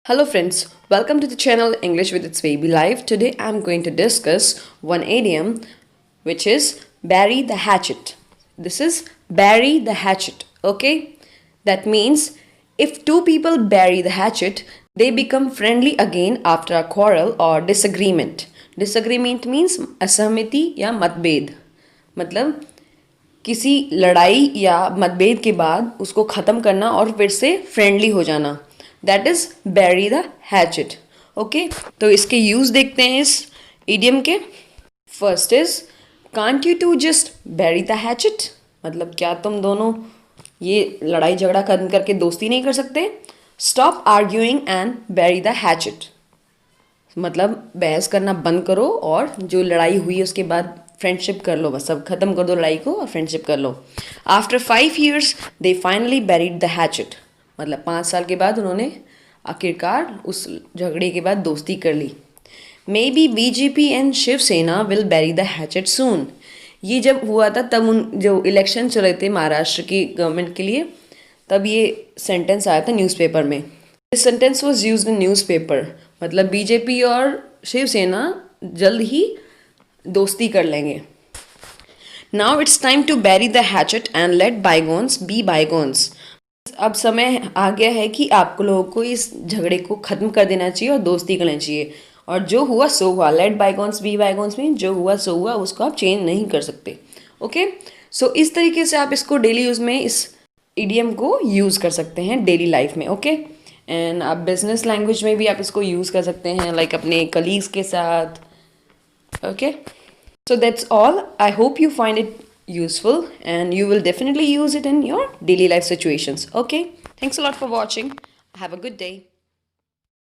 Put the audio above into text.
Hello friends, welcome to the channel English with itsbabylife. Today I'm going to discuss one idiom which is bury the hatchet. This is bury the hatchet, okay? That means if two people bury the hatchet, they become friendly again after a quarrel or disagreement. Disagreement means असहमति या मतभेद. मतलब किसी लड़ाई या मतभेद के बाद उसको ख़त्म करना और फिर से फ्रेंडली हो जाना. That is bury the hatchet. Okay, तो इसके यूज देखते हैं इस इडियम के. First is can't you two just bury the hatchet. मतलब क्या तुम दोनों ये लड़ाई झगड़ा खत्म करके दोस्ती नहीं कर सकते. Stop arguing and bury the hatchet. मतलब बहस करना बंद करो और जो लड़ाई हुई है उसके बाद फ्रेंडशिप कर लो. बस सब खत्म कर दो लड़ाई को और फ्रेंडशिप कर लो. After 5 years they finally buried the hatchet. मतलब 5 साल के बाद उन्होंने आखिरकार उस झगड़े के बाद दोस्ती कर ली. Maybe BJP and Shiv Sena will bury the hatchet soon. ये जब हुआ था तब उन जो इलेक्शन चल रहे थे महाराष्ट्र की गवर्नमेंट के लिए, तब ये सेंटेंस आया था न्यूज़पेपर में. This sentence was used in newspaper. मतलब बीजेपी और शिवसेना जल्द ही दोस्ती कर लेंगे. Now it's time to bury the hatchet and let bygones be bygones. अब समय आ गया है कि आपको लोगों को इस झगड़े को ख़त्म कर देना चाहिए और दोस्ती करनी चाहिए. और जो हुआ सो हुआ. लेट बायगोन्स बी बायगोन्स में जो हुआ सो हुआ, उसको आप चेंज नहीं कर सकते. ओके, सो इस तरीके से आप इसको डेली यूज़ में इस इडियम को यूज़ कर सकते हैं डेली लाइफ में. ओके, एंड आप बिजनेस लैंग्वेज में भी आप इसको यूज़ कर सकते हैं, लाइक अपने कलीग्स के साथ. Okay, so that's all. I hope you find it useful and you will definitely use it in your daily life situations. Okay, thanks a lot for watching. Have a good day.